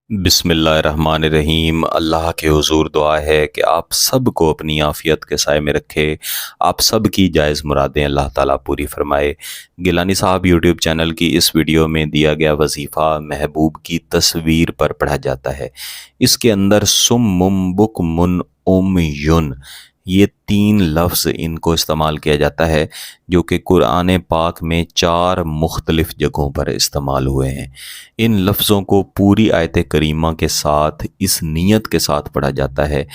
बिस्मिल्लाहिर्रहमानिर्रहीम। अल्लाह के हुजूर दुआ है कि आप सब को अपनी आफ़ियत के साए में रखे। आप सब की जायज़ मुरादें अल्लाह ताला पूरी फ़रमाए। गिलानी साहब यूट्यूब चैनल की इस वीडियो में दिया गया वजीफ़ा महबूब की तस्वीर पर पढ़ा जाता है। इसके अंदर सुम्मुम बुकमुन उम्युन ये 3 लफ्ज़ इनको इस्तेमाल किया जाता है, जो कि कुरान पाक में 4 मुख्तलिफ़ जगहों पर इस्तेमाल हुए हैं। इन लफ्ज़ों को पूरी आयत करीमा के साथ इस नीयत के साथ पढ़ा जाता है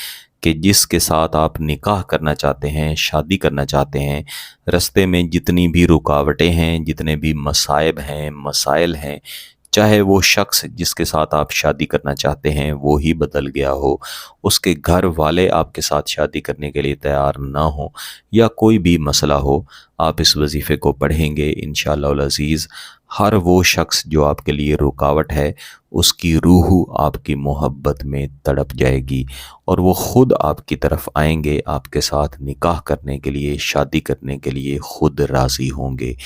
कि जिसके साथ आप निकाह करना चाहते हैं, शादी करना चाहते हैं, रस्ते में जितनी भी रुकावटें हैं, जितने भी मसाइब हैं, मसाइल हैं, चाहे वो शख्स जिसके साथ आप शादी करना चाहते हैं वो ही बदल गया हो, उसके घर वाले आपके साथ शादी करने के लिए तैयार ना हो, या कोई भी मसला हो, आप इस वजीफ़े को पढ़ेंगे इंशाअल्लाह अज़ीज़। हर वो शख्स जो आपके लिए रुकावट है, उसकी रूह आपकी मोहब्बत में तड़प जाएगी और वो ख़ुद आपकी तरफ आएंगे, आपके साथ निकाह करने के लिए, शादी करने के लिए ख़ुद राज़ी होंगे।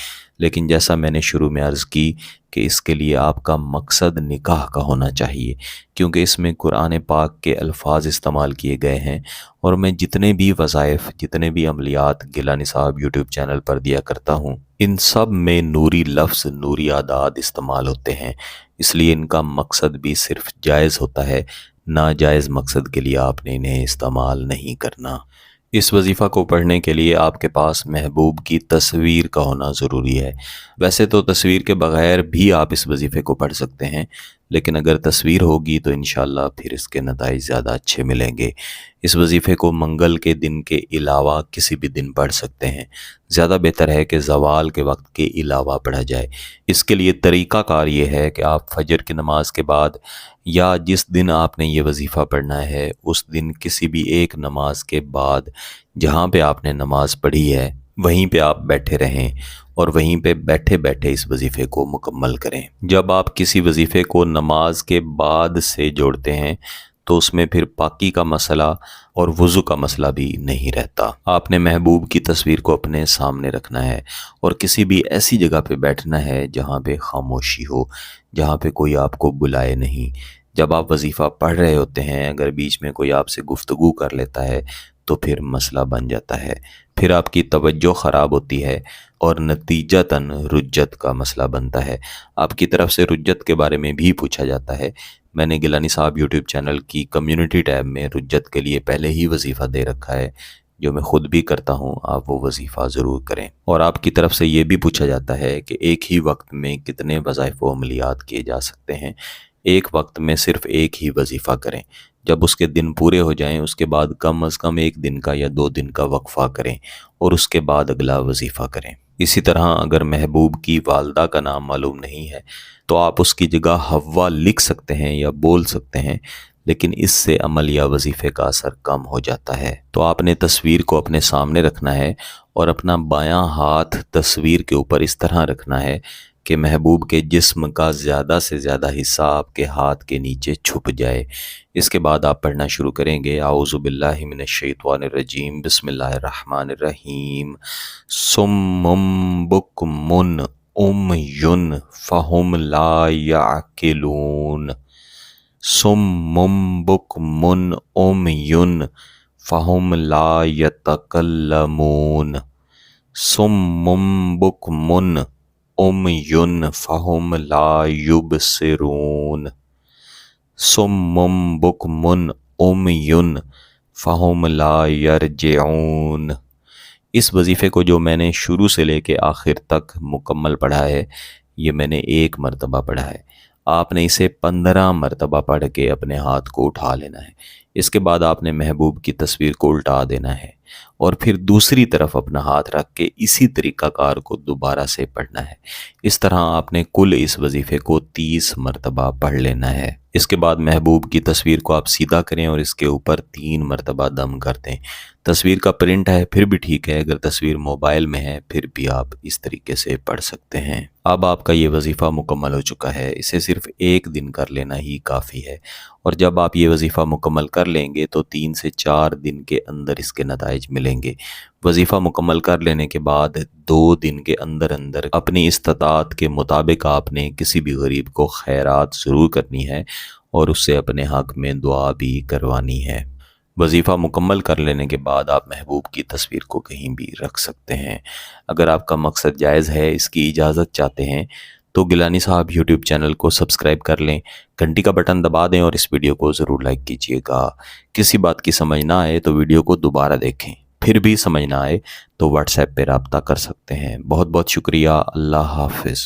लेकिन जैसा मैंने शुरू में अर्ज़ की कि इसके लिए आपका मकसद निकाह का होना चाहिए, क्योंकि इसमें कुरान पाक के अल्फाज इस्तेमाल किए गए हैं। और मैं जितने भी वज़ाइफ़, जितने भी अमलियात गिलानी साहब यूट्यूब चैनल पर दिया करता हूँ, इन सब में नूरी लफ्ज़, नूरी आदात इस्तेमाल होते हैं। इसलिए इनका मकसद भी सिर्फ़ जायज़ होता है, नाजायज़ मकसद के लिए आपने इन्हें इस्तेमाल नहीं करना। इस वजीफ़ा को पढ़ने के लिए आपके पास महबूब की तस्वीर का होना ज़रूरी है। वैसे तो तस्वीर के बग़ैर भी आप इस वजीफ़े को पढ़ सकते हैं, लेकिन अगर तस्वीर होगी तो इंशाअल्लाह फिर इसके नताइज ज़्यादा अच्छे मिलेंगे। इस वजीफ़े को मंगल के दिन के अलावा किसी भी दिन पढ़ सकते हैं। ज़्यादा बेहतर है कि ज़वाल के वक्त के अलावा पढ़ा जाए। इसके लिए तरीक़ाकार ये है कि आप फ़जर की नमाज के बाद या जिस दिन आपने ये वजीफ़ा पढ़ना है उस दिन किसी भी एक नमाज के बाद जहाँ पे आपने नमाज पढ़ी है वहीं पे आप बैठे रहें और वहीं पे बैठे बैठे इस वजीफ़े को मुकम्मल करें। जब आप किसी वजीफ़े को नमाज के बाद से जोड़ते हैं तो उसमें फिर पाकी का मसला और वज़ू का मसला भी नहीं रहता। आपने महबूब की तस्वीर को अपने सामने रखना है और किसी भी ऐसी जगह पे बैठना है जहाँ पे खामोशी हो, जहाँ पे कोई आपको बुलाए नहीं। जब आप वजीफ़ा पढ़ रहे होते हैं, अगर बीच में कोई आपसे गुफ्तगू कर लेता है तो फिर मसला बन जाता है, फिर आपकी तवज्जो ख़राब होती है और नतीजतन रुज्जत का मसला बनता है। आपकी तरफ से रुज्जत के बारे में भी पूछा जाता है। मैंने गिलानी साहब यूट्यूब चैनल की कम्युनिटी टैब में रुज्जत के लिए पहले ही वजीफ़ा दे रखा है, जो मैं ख़ुद भी करता हूँ। आप वो वजीफ़ा ज़रूर करें। और आपकी तरफ से ये भी पूछा जाता है कि एक ही वक्त में कितने वज़ाइफ़ व अमलियात किए जा सकते हैं। एक वक्त में सिर्फ़ एक ही वजीफ़ा करें। जब उसके दिन पूरे हो जाएं उसके बाद कम अज़ कम 1 दिन का या 2 दिन का वक्फ़ा करें और उसके बाद अगला वजीफ़ा करें। इसी तरह अगर महबूब की वालदा का नाम मालूम नहीं है तो आप उसकी जगह हव्वा लिख सकते हैं या बोल सकते हैं, लेकिन इससे अमल या वजीफ़े का असर कम हो जाता है। तो आपने तस्वीर को अपने सामने रखना है और अपना बायां हाथ तस्वीर के ऊपर इस तरह रखना है कि महबूब के जिस्म का ज़्यादा से ज़्यादा हिस्सा आपके हाथ के नीचे छुप जाए। इसके बाद आप पढ़ना शुरू करेंगे, आऊज़ु बिल्लाहि मिनश्शैतानिर्रजीम, बिस्मिल्लाहिर्रहमानिर्रहीम। सुम्मुम बुकमुन उम्युन फ़हुम ला याक़िलून। सुम्मुम बुकमुन उम्युन फ़हुम ला यतकल्लमून। सुम्मुम बुकमुन उम्युन फ़हुम ला युबसिरून। सुम्मुम बुकमुन उम्युन फ़हुम ला यरजिऊन। इस वजीफ़े को जो मैंने शुरू से लेके आखिर तक मुकम्मल पढ़ा है, ये मैंने 1 मरतबा पढ़ा है। आपने इसे 15 मरतबा पढ़ के अपने हाथ को उठा लेना है। इसके बाद आपने महबूब की तस्वीर को उल्टा देना है और फिर दूसरी तरफ अपना हाथ रख के इसी तरीक़ाकार को दोबारा से पढ़ना है। इस तरह आपने कुल इस वजीफ़े को 30 मरतबा पढ़ लेना है। इसके बाद महबूब की तस्वीर को आप सीधा करें और इसके ऊपर 3 मरतबा दम कर दें। तस्वीर का प्रिंट है फिर भी ठीक है, अगर तस्वीर मोबाइल में है फिर भी आप इस तरीके से पढ़ सकते हैं। अब आपका ये वजीफ़ा मुकम्मल हो चुका है। इसे सिर्फ़ 1 दिन कर लेना ही काफ़ी है और जब आप ये वजीफ़ा मुकम्मल कर लेंगे तो 3 से 4 दिन के अंदर इसके नताइज मिलेंगे। वजीफ़ा मुकम्मल कर लेने के बाद 2 दिन के अंदर अंदर अपनी इस्तात के मुताबिक आपने किसी भी गरीब को खैरात ज़रूर करनी है اور اس سے اپنے حق میں دعا بھی کروانی ہے۔ وظیفہ مکمل کر لینے کے بعد آپ محبوب کی تصویر کو کہیں بھی رکھ سکتے ہیں۔ اگر آپ کا مقصد جائز ہے، اس کی اجازت چاہتے ہیں، تو گیلانی صاحب یوٹیوب چینل کو سبسکرائب کر لیں، گھنٹی کا بٹن دبا دیں اور اس ویڈیو کو ضرور لائک کیجیے گا۔ کسی بات کی سمجھ نہ آئے تو ویڈیو کو دوبارہ دیکھیں، پھر بھی سمجھ نہ آئے تو واٹس ایپ پہ رابطہ کر سکتے ہیں۔ بہت بہت شکریہ۔ اللہ حافظ۔